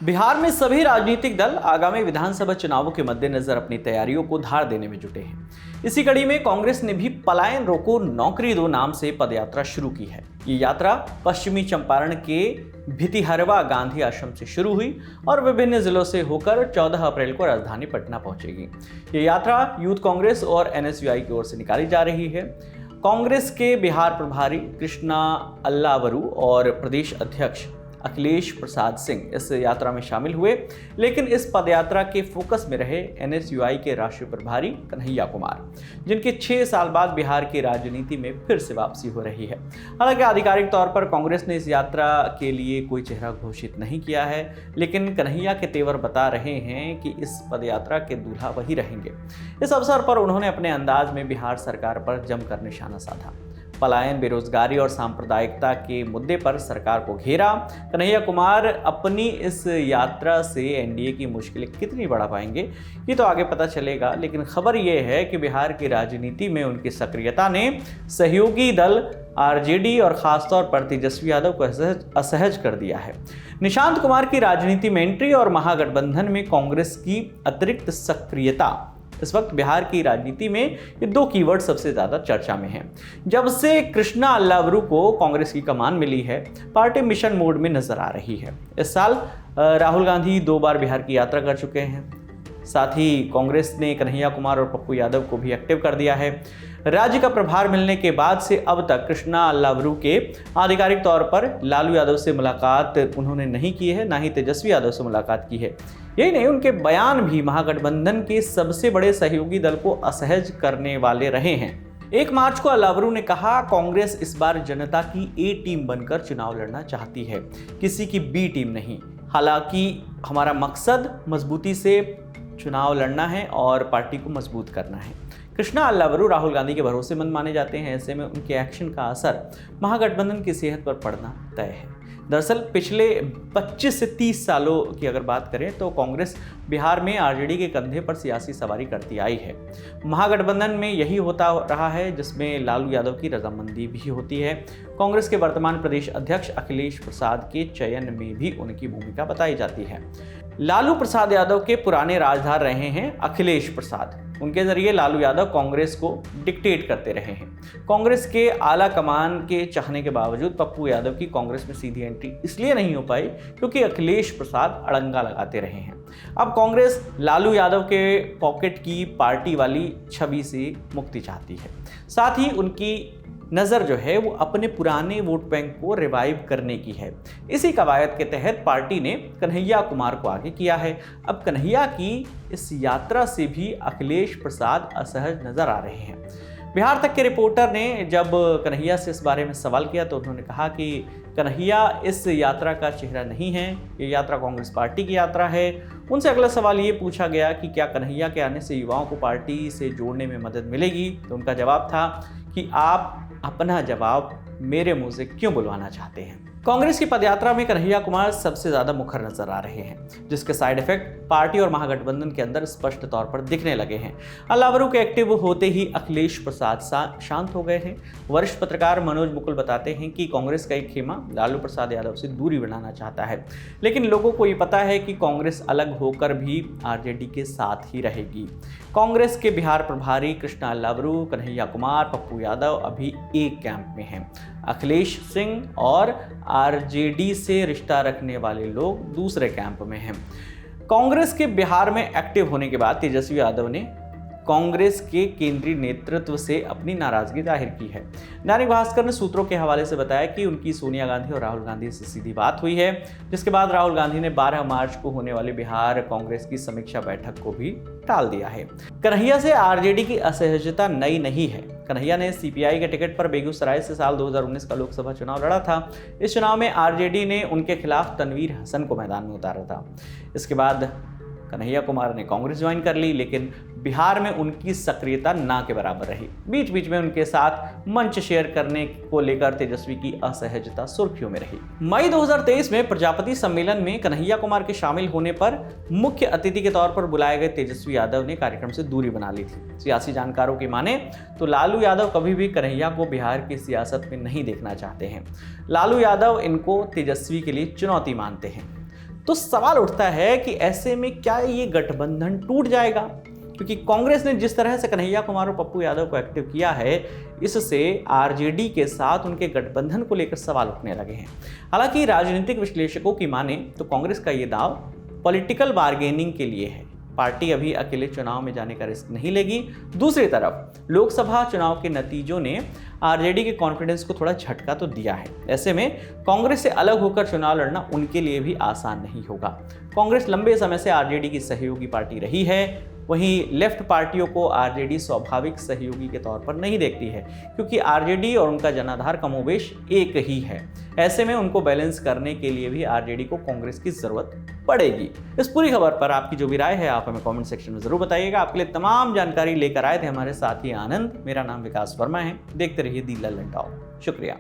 बिहार में सभी राजनीतिक दल आगामी विधानसभा चुनावों के मद्देनजर अपनी तैयारियों को धार देने में जुटे हैं। इसी कड़ी में कांग्रेस ने भी पलायन रोको नौकरी दो नाम से पदयात्रा शुरू की है। ये यात्रा पश्चिमी चंपारण के भितिहरवा गांधी आश्रम से शुरू हुई और विभिन्न जिलों से होकर 14 अप्रैल को राजधानी पटना पहुंचेगी। ये यात्रा यूथ कांग्रेस और एनएसयूआई की ओर से निकाली जा रही है। कांग्रेस के बिहार प्रभारी कृष्णा अल्लावरू और प्रदेश अध्यक्ष अखिलेश प्रसाद सिंह इस यात्रा में शामिल हुए, लेकिन इस पदयात्रा के फोकस में रहे एनएसयूआई के राष्ट्रीय प्रभारी कन्हैया कुमार, जिनके 6 साल बाद बिहार की राजनीति में फिर से वापसी हो रही है। हालांकि आधिकारिक तौर पर कांग्रेस ने इस यात्रा के लिए कोई चेहरा घोषित नहीं किया है, लेकिन कन्हैया के तेवर बता रहे हैं कि इस पदयात्रा के दूल्हा वही रहेंगे। इस अवसर पर उन्होंने अपने अंदाज में बिहार सरकार पर जमकर निशाना साधा। पलायन, बेरोजगारी और सांप्रदायिकता के मुद्दे पर सरकार को घेरा। कन्हैया कुमार अपनी इस यात्रा से एनडीए की मुश्किलें कितनी बढ़ा पाएंगे ये तो आगे पता चलेगा, लेकिन खबर ये है कि बिहार की राजनीति में उनकी सक्रियता ने सहयोगी दल आरजेडी और खासतौर पर तेजस्वी यादव को असहज कर दिया है। निशांत कुमार की राजनीति में एंट्री और महागठबंधन में कांग्रेस की अतिरिक्त सक्रियता, इस वक्त बिहार की राजनीति में ये 2 कीवर्ड सबसे ज्यादा चर्चा में हैं। जब से कृष्णा अल्लावरू को कांग्रेस की कमान मिली है, पार्टी मिशन मोड में नजर आ रही है। इस साल राहुल गांधी 2 बार बिहार की यात्रा कर चुके हैं। साथ ही कांग्रेस ने कन्हैया कुमार और पप्पू यादव को भी एक्टिव कर दिया है। राज्य का प्रभार मिलने के बाद से अब तक कृष्णा अल्लावरू के आधिकारिक तौर पर लालू यादव से मुलाकात उन्होंने नहीं की है, ना ही तेजस्वी यादव से मुलाकात की है। यही नहीं, उनके बयान भी महागठबंधन के सबसे बड़े सहयोगी दल को असहज करने वाले रहे हैं। 1 मार्च को अल्लावरू ने कहा, कांग्रेस इस बार जनता की ए टीम बनकर चुनाव लड़ना चाहती है, किसी की बी टीम नहीं। हालांकि हमारा मकसद मजबूती से चुनाव लड़ना है और पार्टी को मजबूत करना है। कृष्णा अल्लावरू राहुल गांधी के भरोसेमंद माने जाते हैं। ऐसे में उनके एक्शन का असर महागठबंधन की सेहत पर पड़ना तय है। दरअसल पिछले 25 से 30 सालों की अगर बात करें तो कांग्रेस बिहार में आरजेडी के कंधे पर सियासी सवारी करती आई है। महागठबंधन में यही होता रहा है, जिसमें लालू यादव की रजामंदी भी होती है। कांग्रेस के वर्तमान प्रदेश अध्यक्ष अखिलेश प्रसाद के चयन में भी उनकी भूमिका बताई जाती है। लालू प्रसाद यादव के पुराने राजधार रहे हैं अखिलेश प्रसाद। उनके जरिए लालू यादव कांग्रेस को डिक्टेट करते रहे हैं। कांग्रेस के आला कमान के चाहने के बावजूद पप्पू यादव की कांग्रेस में सीधी एंट्री इसलिए नहीं हो पाई क्योंकि अखिलेश प्रसाद अड़ंगा लगाते रहे हैं। अब कांग्रेस लालू यादव के पॉकेट की पार्टी वाली छवि से मुक्ति चाहती है। साथ ही उनकी नज़र जो है वो अपने पुराने वोट बैंक को रिवाइव करने की है। इसी कवायद के तहत पार्टी ने कन्हैया कुमार को आगे किया है। अब कन्हैया की इस यात्रा से भी अखिलेश प्रसाद असहज नजर आ रहे हैं। बिहार तक के रिपोर्टर ने जब कन्हैया से इस बारे में सवाल किया तो उन्होंने कहा कि कन्हैया इस यात्रा का चेहरा नहीं है, ये यात्रा कांग्रेस पार्टी की यात्रा है। उनसे अगला सवाल ये पूछा गया कि क्या कन्हैया के आने से युवाओं को पार्टी से जोड़ने में मदद मिलेगी, तो उनका जवाब था कि आप अपना जवाब मेरे मुंह से क्यों बुलवाना चाहते हैं। कांग्रेस की पदयात्रा में कन्हैया कुमार सबसे ज्यादा मुखर नजर आ रहे हैं, जिसके साइड इफेक्ट पार्टी और महागठबंधन के अंदर स्पष्ट तौर पर दिखने लगे हैं। अल्लावरू के एक्टिव होते ही अखिलेश प्रसाद शांत हो गए हैं। वरिष्ठ पत्रकार मनोज मुकुल बताते हैं कि कांग्रेस का एक खेमा लालू प्रसाद यादव से दूरी बनाना चाहता है, लेकिन लोगों को ये पता है कि कांग्रेस अलग होकर भी आरजेडी के साथ ही रहेगी। कांग्रेस के बिहार प्रभारी कृष्णा अल्लावरू, कन्हैया कुमार, पप्पू यादव अभी एक कैंप में हैं। अखिलेश सिंह और आरजेडी से रिश्ता रखने वाले लोग दूसरे कैंप में हैं। कांग्रेस के बिहार में एक्टिव होने के बाद तेजस्वी यादव ने कांग्रेस के केंद्रीय नेतृत्व से अपनी नाराजगी जाहिर की है। दैनिक भास्कर ने सूत्रों के हवाले से बताया कि उनकी सोनिया गांधी और राहुल गांधी से सीधी बात हुई है, जिसके बाद राहुल गांधी ने 12 मार्च को होने वाली बिहार कांग्रेस की समीक्षा बैठक को भी टाल दिया है। कन्हैया से आरजेडी की असहजता नई नहीं है। कन्हैया ने सीपीआई के टिकट पर बेगूसराय से साल 2019 का लोकसभा चुनाव लड़ा था। इस चुनाव में आरजेडी ने उनके खिलाफ तनवीर हसन को मैदान में उतारा था। इसके बाद कन्हैया कुमार ने कांग्रेस ज्वाइन कर ली, लेकिन बिहार में उनकी सक्रियता ना के बराबर रही। बीच बीच में उनके साथ मंच शेयर करने को लेकर तेजस्वी की असहजता सुर्खियों में रही। मई 2023 में प्रजापति सम्मेलन में कन्हैया कुमार के शामिल होने पर मुख्य अतिथि के तौर पर बुलाए गए तेजस्वी यादव ने कार्यक्रम से दूरी बना ली थी। सियासी जानकारों की माने तो लालू यादव कभी भी कन्हैया को बिहार की सियासत में नहीं देखना चाहते हैं। लालू यादव इनको तेजस्वी के लिए चुनौती मानते हैं। तो सवाल उठता है कि ऐसे में क्या ये गठबंधन टूट जाएगा, क्योंकि कांग्रेस ने जिस तरह से कन्हैया कुमार और पप्पू यादव को एक्टिव किया है, इससे आरजेडी के साथ उनके गठबंधन को लेकर सवाल उठने लगे हैं। हालांकि राजनीतिक विश्लेषकों की माने तो कांग्रेस का ये दाव पॉलिटिकल बार्गेनिंग के लिए है। पार्टी अभी अकेले चुनाव में जाने का रिस्क नहीं लेगी। दूसरी तरफ लोकसभा चुनाव के नतीजों ने आरजेडी के कॉन्फिडेंस को थोड़ा झटका तो दिया है। ऐसे में कांग्रेस से अलग होकर चुनाव लड़ना उनके लिए भी आसान नहीं होगा। कांग्रेस लंबे समय से आरजेडी की सहयोगी पार्टी रही है, वहीं लेफ्ट पार्टियों को आरजेडी स्वाभाविक सहयोगी के तौर पर नहीं देखती है, क्योंकि आरजेडी और उनका जनाधार कमोबेश एक ही है। ऐसे में उनको बैलेंस करने के लिए भी आरजेडी को कांग्रेस की जरूरत पड़ेगी। इस पूरी खबर पर आपकी जो भी राय है आप हमें कमेंट सेक्शन में जरूर बताइएगा। आपके लिए तमाम जानकारी लेकर आए थे हमारे साथी आनंद। मेरा नाम विकास वर्मा है। देखते रहिए दी लल्लन टॉक। शुक्रिया।